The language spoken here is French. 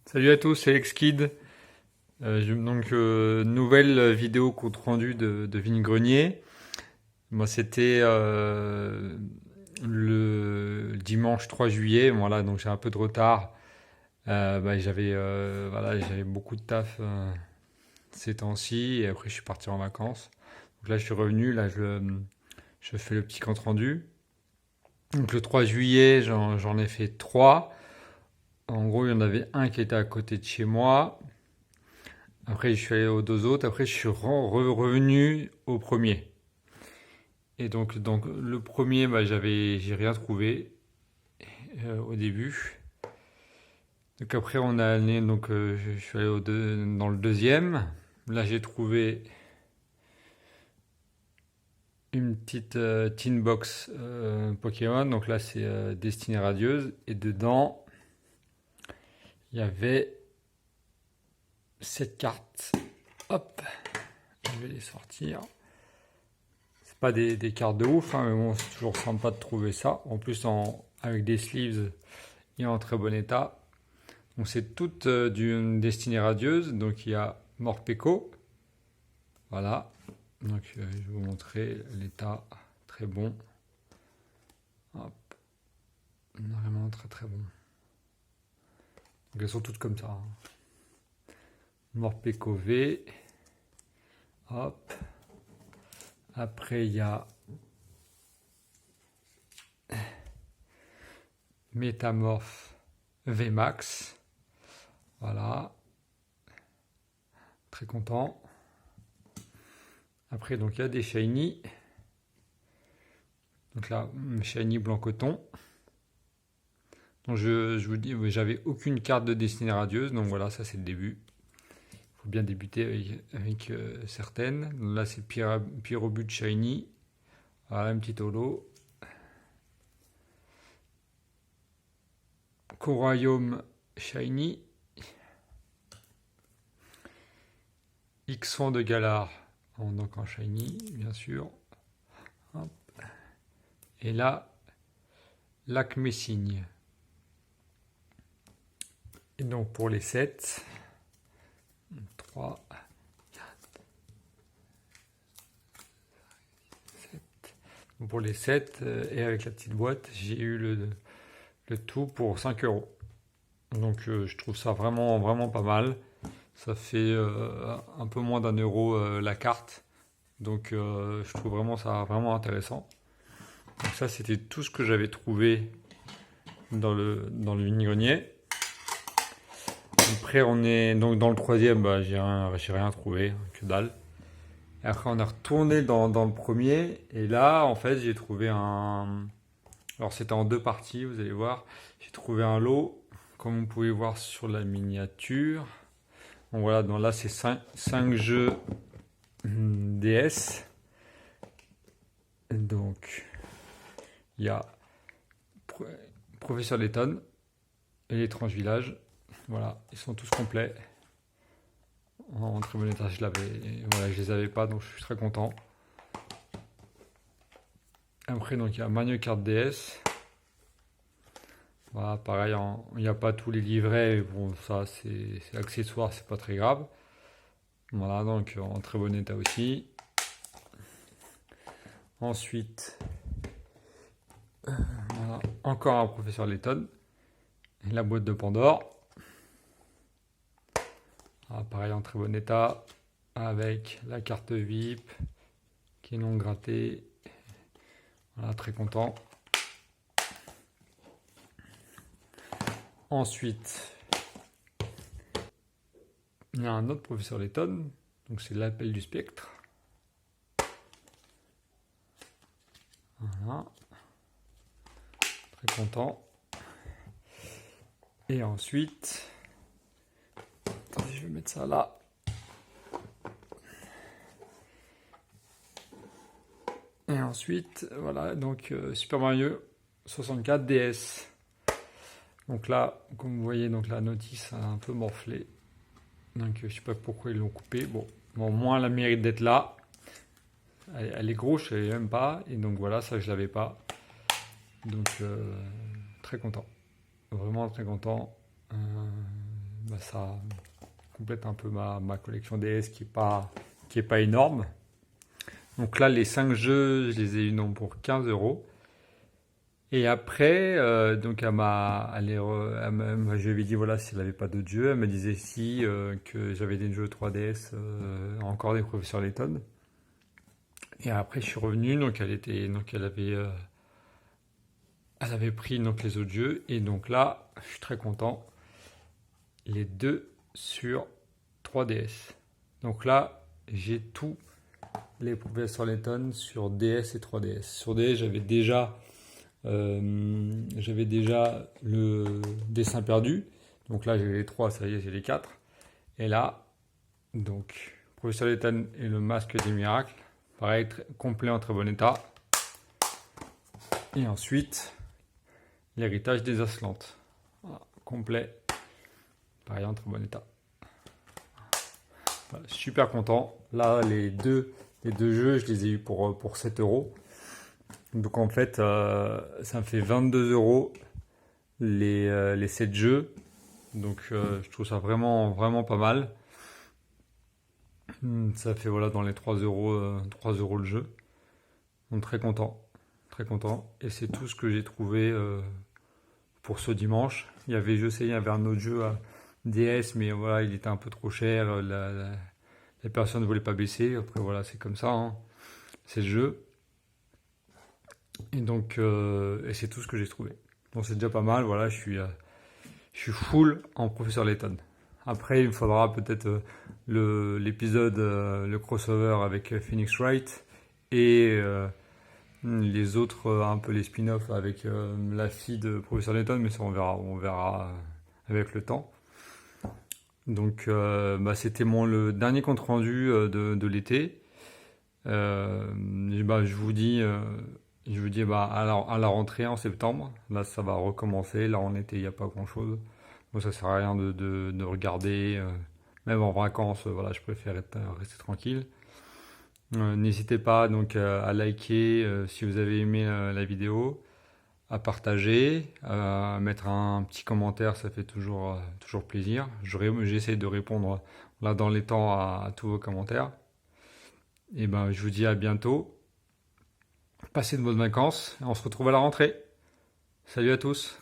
Salut à tous, c'est Exkid. Nouvelle vidéo compte rendu de Vigne Grenier. Moi, c'était le dimanche 3 juillet. Voilà, donc j'ai un peu de retard. J'avais beaucoup de taf ces temps-ci. Et après, je suis parti en vacances. Donc là, je suis revenu. Je fais le petit compte rendu. Donc le 3 juillet, j'en ai fait 3. En gros, il y en avait un qui était à côté de chez moi. Après, je suis allé aux deux autres. Après, je suis revenu au premier. Et donc le premier, j'ai rien trouvé au début. Donc après, on a allé, je suis allé dans le deuxième. Là, j'ai trouvé une petite tin box Pokémon. Donc là, c'est Destinée Radieuse. Et dedans, il y avait 7 cartes. Hop, je vais les sortir. C'est pas des cartes de ouf, hein, mais bon, c'est toujours sympa de trouver ça. En plus, avec des sleeves et en très bon état. Donc c'est toute d'une destinée radieuse. Donc il y a Morpeko. Voilà. Donc je vais vous montrer l'état très bon. Hop. Vraiment très très bon. Donc elles sont toutes comme ça, hein. Morpeko V. Hop. Après il y a Métamorphe VMAX. Voilà. Très content. Après, donc il y a des shiny. Donc là, shiny blanc coton. Donc je vous dis, j'avais aucune carte de destinée radieuse. Donc voilà, ça c'est le début. Il faut bien débuter avec certaines. Donc là, c'est Pyrobut shiny. Voilà, un petit holo. Corayum shiny. Xon de Galar, donc en shiny, bien sûr. Hop. Et là, Lac Messigne. Et donc pour les 7, 3, 4, 7. Donc pour les 7, et avec la petite boîte, j'ai eu le tout pour 5 euros. Donc je trouve ça vraiment, vraiment pas mal. Ça fait un peu moins d'un euro la carte. Donc je trouve vraiment ça vraiment intéressant. Donc ça, c'était tout ce que j'avais trouvé dans le vide-grenier. Après, on est donc dans le troisième, j'ai rien trouvé, que dalle. Et après, on est retourné dans le premier. Et là, en fait, j'ai trouvé un. Alors, c'était en deux parties, vous allez voir. J'ai trouvé un lot, comme vous pouvez voir sur la miniature. Donc voilà, donc là, c'est 5 jeux DS. Donc, il y a Professeur Layton et l'étrange village. Voilà, ils sont tous complets. En très bon état, voilà, je les avais pas, donc je suis très content. Après, donc il y a Mario Kart DS. Voilà, pareil, il n'y a pas tous les livrets, bon, ça c'est accessoire, c'est pas très grave. Voilà, donc en très bon état aussi. Ensuite, voilà, encore un Professeur Layton. Et la boîte de Pandore. Voilà, pareil, en très bon état. Avec la carte VIP qui est non grattée. Voilà, très content. Ensuite, il y a un autre Professeur Layton. Donc c'est l'appel du spectre. Voilà. Très content. Et ensuite, attendez, je vais mettre ça là. Et ensuite, voilà, donc Super Mario 64 DS. Donc là, comme vous voyez, donc la notice a un peu morflé. Donc je sais pas pourquoi ils l'ont coupé. Bon, au moins elle a le mérite d'être là. Elle est grosse, je ne savais même pas. Et donc voilà, ça je l'avais pas. Donc très content. Vraiment très content. ça complète un peu ma collection DS qui est pas énorme. Donc là, les 5 jeux, je les ai eu non pour 15 euros. Et après, donc je lui avais dit voilà si elle n'avait pas d'autres jeux, elle me disait si que j'avais des jeux 3DS, encore des professeurs Layton. Et après je suis revenu, donc elle avait pris donc les autres jeux et donc là je suis très content, les deux sur 3DS. Donc là j'ai tous les professeurs Layton sur DS et 3DS. Sur DS j'avais déjà le dessin perdu. Donc là, j'ai les 3, ça y est, j'ai les 4. Et là, donc, Professeur Layton et le masque des miracles. Pareil, complet en très bon état. Et ensuite, l'héritage des Aslantes. Voilà, complet. Pareil en très bon état. Voilà, super content. Là, les deux jeux, je les ai eu pour 7 euros. Donc en fait, ça me fait 22 euros les 7 jeux. Donc je trouve ça vraiment, vraiment pas mal. Ça fait voilà dans les 3 euros le jeu. Donc très content. Très content. Et c'est tout ce que j'ai trouvé pour ce dimanche. Il y avait un autre jeu à DS, mais voilà, il était un peu trop cher. Les personnes ne voulaient pas baisser. Après voilà, c'est comme ça, hein. C'est le jeu. Et donc, et c'est tout ce que j'ai trouvé. Donc c'est déjà pas mal. Voilà, je suis full en professeur Layton. Après, il me faudra peut-être l'épisode, le crossover avec Phoenix Wright et les autres, un peu les spin-offs avec la fille de professeur Layton, mais ça on verra avec le temps. Donc, c'était le dernier compte rendu de l'été. Je vous dis. À la rentrée en septembre, là ça va recommencer. Là en été, il n'y a pas grand-chose. Donc ça sert à rien de regarder. Même en vacances, voilà, je préfère rester tranquille. N'hésitez pas donc à liker si vous avez aimé la vidéo, à partager, à mettre un petit commentaire, ça fait toujours plaisir. J'essaie de répondre là dans les temps à tous vos commentaires. Et je vous dis à bientôt. Passez de bonnes vacances et on se retrouve à la rentrée. Salut à tous.